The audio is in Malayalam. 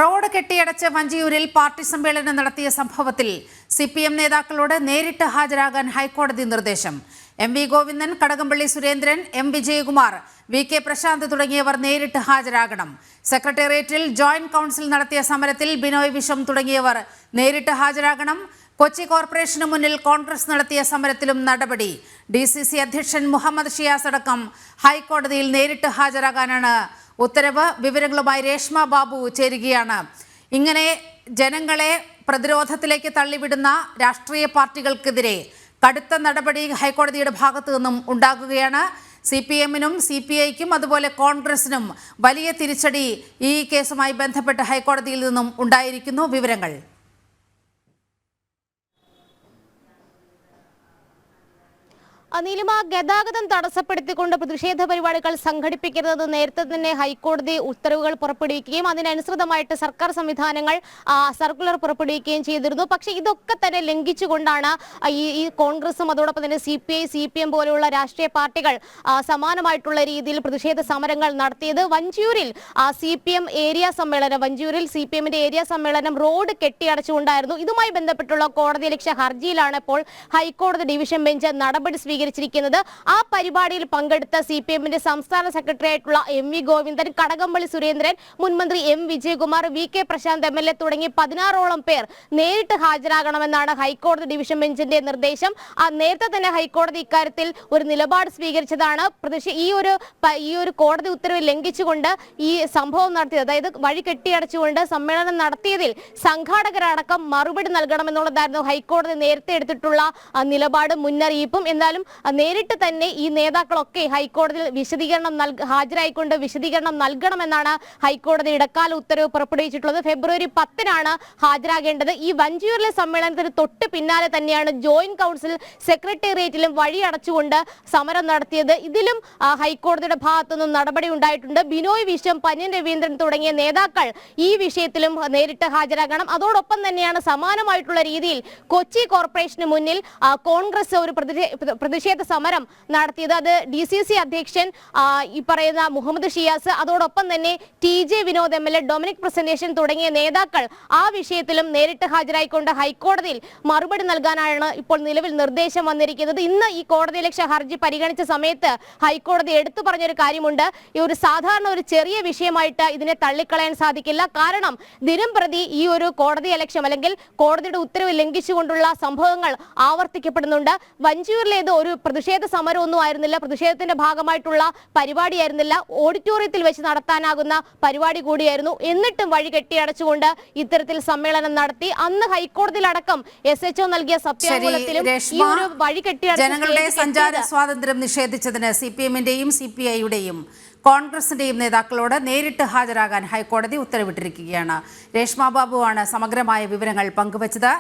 റോഡ് കെട്ടിയടച്ച് വഞ്ചിയൂരിൽ പാർട്ടി സമ്മേളനം നടത്തിയ സംഭവത്തിൽ സിപിഎം നേതാക്കളോട് നേരിട്ട് ഹാജരാകാൻ ഹൈക്കോടതി നിർദ്ദേശം. M V. Govindan, Kadakampally Surendran, M. Vijayakumar, V K. Prashanth തുടങ്ങിയവർ നേരിട്ട് ഹാജരാകണം. സെക്രട്ടേറിയറ്റിൽ ജോയിന്റ് കൗൺസിൽ നടത്തിയ സമരത്തിൽ ബിനോയ് വിശ്വം തുടങ്ങിയവർ നേരിട്ട് ഹാജരാകണം. കൊച്ചി കോർപ്പറേഷന് മുന്നിൽ കോൺഗ്രസ് നടത്തിയ സമരത്തിലും നടപടി. DCC അധ്യക്ഷൻ മുഹമ്മദ് ഷിയാസ് അടക്കം ഹൈക്കോടതിയിൽ നേരിട്ട് ഹാജരാകാനാണ് ഉത്തരവ്. വിവരങ്ങളുമായി രേഷ്മ ബാബു ചേരുകയാണ്. ഇങ്ങനെ ജനങ്ങളെ പ്രതിരോധത്തിലേക്ക് തള്ളിവിടുന്ന രാഷ്ട്രീയ പാർട്ടികൾക്കെതിരെ കടുത്ത നടപടി ഹൈക്കോടതിയുടെ ഭാഗത്തു നിന്നും ഉണ്ടാകുകയാണ്. CPM-നും CPI-ക്കും അതുപോലെ കോൺഗ്രസിനും വലിയ തിരിച്ചടി ഈ കേസുമായി ബന്ധപ്പെട്ട് ഹൈക്കോടതിയിൽ നിന്നും ഉണ്ടായിരിക്കുന്നു. വിവരങ്ങൾ നീലിമ, ഗതാഗതം തടസ്സപ്പെടുത്തിക്കൊണ്ട് പ്രതിഷേധ പരിപാടികൾ സംഘടിപ്പിക്കരുത് നേരത്തെ തന്നെ ഹൈക്കോടതി ഉത്തരവുകൾ പുറപ്പെടുവിക്കുകയും അതിനനുസൃതമായിട്ട് സർക്കാർ സംവിധാനങ്ങൾ സർക്കുലർ പുറപ്പെടുവിക്കുകയും ചെയ്തിരുന്നു. പക്ഷേ ഇതൊക്കെ തന്നെ ലംഘിച്ചുകൊണ്ടാണ് ഈ കോൺഗ്രസും അതോടൊപ്പം തന്നെ CPI, CPM പോലെയുള്ള രാഷ്ട്രീയ പാർട്ടികൾ സമാനമായിട്ടുള്ള രീതിയിൽ പ്രതിഷേധ സമരങ്ങൾ നടത്തിയത്. വഞ്ചിയൂരിൽ CPM ഏരിയ സമ്മേളനം, വഞ്ചിയൂരിൽ CPM-ന്റെ ഏരിയ സമ്മേളനം റോഡ് കെട്ടിയടച്ചുകൊണ്ടായിരുന്നു. ഇതുമായി ബന്ധപ്പെട്ടുള്ള കോടതിയലക്ഷ്യ ഹർജിയിലാണ് ഇപ്പോൾ ഹൈക്കോടതി ഡിവിഷൻ ബെഞ്ച് നടപടി സ്വീകരിച്ചിരിക്കുന്നത്. ആ പരിപാടിയിൽ പങ്കെടുത്ത CPM-ന്റെ സംസ്ഥാന സെക്രട്ടറി ആയിട്ടുള്ള M.V. ഗോവിന്ദൻ, കടകംപള്ളി സുരേന്ദ്രൻ, മുൻമന്ത്രി M. Vijayakumar, V.K. Prashant MLA തുടങ്ങി 16ഓളം പേർ നേരിട്ട് ഹാജരാകണമെന്നാണ് ഹൈക്കോടതി ഡിവിഷൻ ബെഞ്ചിന്റെ നിർദ്ദേശം. നേരത്തെ തന്നെ ഹൈക്കോടതി ഇക്കാര്യത്തിൽ ഒരു നിലപാട് സ്വീകരിച്ചതാണ്. ഈ ഒരു കോടതി ഉത്തരവ് ലംഘിച്ചുകൊണ്ട് ഈ സംഭവം നടത്തിയത്, അതായത് വഴി കെട്ടിയടച്ചുകൊണ്ട് സമ്മേളനം നടത്തിയതിൽ സംഘാടകരടക്കം മറുപടി നൽകണമെന്നുള്ളതായിരുന്നു ഹൈക്കോടതി നേരത്തെ എടുത്തിട്ടുള്ള നിലപാട്, മുന്നറിയിപ്പും. എന്നാലും നേരിട്ട് തന്നെ ഈ നേതാക്കളൊക്കെ ഹൈക്കോടതിയിൽ ഹാജരായിക്കൊണ്ട് വിശദീകരണം നൽകണമെന്നാണ് ഹൈക്കോടതി ഇടക്കാല ഉത്തരവ് പുറപ്പെടുവിച്ചിട്ടുള്ളത്. ഫെബ്രുവരി 10-നാണ് ഹാജരാകേണ്ടത്. ഈ വഞ്ചിയൂരിലെ സമ്മേളനത്തിന് തൊട്ട് പിന്നാലെ തന്നെയാണ് ജോയിന്റ് കൗൺസിൽ സെക്രട്ടേറിയറ്റിലും വഴി അടച്ചുകൊണ്ട് സമരം നടത്തിയത്. ഇതിലും ഹൈക്കോടതിയുടെ ഭാഗത്തുനിന്നും നടപടി ഉണ്ടായിട്ടുണ്ട്. ബിനോയ് വിശ്വം, പന്ന്യൻ രവീന്ദ്രൻ തുടങ്ങിയ നേതാക്കൾ ഈ വിഷയത്തിലും നേരിട്ട് ഹാജരാകണം. അതോടൊപ്പം തന്നെയാണ് സമാനമായിട്ടുള്ള രീതിയിൽ കൊച്ചി കോർപ്പറേഷന് മുന്നിൽ കോൺഗ്രസ് ഒരു പ്രതിഷേധ സമരം നടത്തിയത്. അത് DCC അധ്യക്ഷൻ ഈ പറയുന്ന മുഹമ്മദ് ഷിയാസ്, അതോടൊപ്പം തന്നെ TJ Vinod MLA, Dominic presentation തുടങ്ങിയ നേതാക്കൾ ആ വിഷയത്തിലും നേരിട്ട് ഹാജരായിക്കൊണ്ട് ഹൈക്കോടതിയിൽ മറുപടി നൽകാനാണ് ഇപ്പോൾ നിലവിൽ നിർദ്ദേശം വന്നിരിക്കുന്നത്. ഇന്ന് ഈ കോടതിയലക്ഷ്യ ഹർജി പരിഗണിച്ച സമയത്ത് ഹൈക്കോടതി എടുത്തു പറഞ്ഞൊരു കാര്യമുണ്ട്. ഈ ഒരു സാധാരണ ഒരു ചെറിയ വിഷയമായിട്ട് ഇതിനെ തള്ളിക്കളയാൻ സാധിക്കില്ല. കാരണം ദിനം പ്രതി ഈ ഒരു കോടതിയലക്ഷ്യം അല്ലെങ്കിൽ കോടതിയുടെ ഉത്തരവ് ലംഘിച്ചുകൊണ്ടുള്ള സംഭവങ്ങൾ ആവർത്തിക്കപ്പെടുന്നുണ്ട്. വഞ്ചിയൂരിലേത് ഒരു പ്രതിഷേധ സമരമൊന്നും ആയിരുന്നില്ല, പ്രതിഷേധത്തിന്റെ ഭാഗമായിട്ടുള്ള പരിപാടിയായിരുന്നില്ല, ഓഡിറ്റോറിയത്തിൽ വെച്ച് നടത്താനാകുന്ന പരിപാടി കൂടിയായിരുന്നു. എന്നിട്ടും വഴി കെട്ടിയടച്ചുകൊണ്ട് ഇത്തരത്തിൽ സമ്മേളനം നടത്തി. അന്ന് ഹൈക്കോടതിയിലടക്കം SHO നൽകിയ സത്യാഗ്രഹത്തിലും ഈ ഒരു വഴി ജനങ്ങളുടെ സഞ്ചാര സ്വാതന്ത്ര്യം നിഷേധിച്ചതിന് CPM-ന്റെയും CPI-യുടെയും കോൺഗ്രസിന്റെയും നേതാക്കളോട് നേരിട്ട് ഹാജരാകാൻ ഹൈക്കോടതി ഉത്തരവിട്ടിരിക്കുകയാണ്. രേഷ്മ ബാബുവാണ് സമഗ്രമായ വിവരങ്ങൾ പങ്കുവച്ചത്.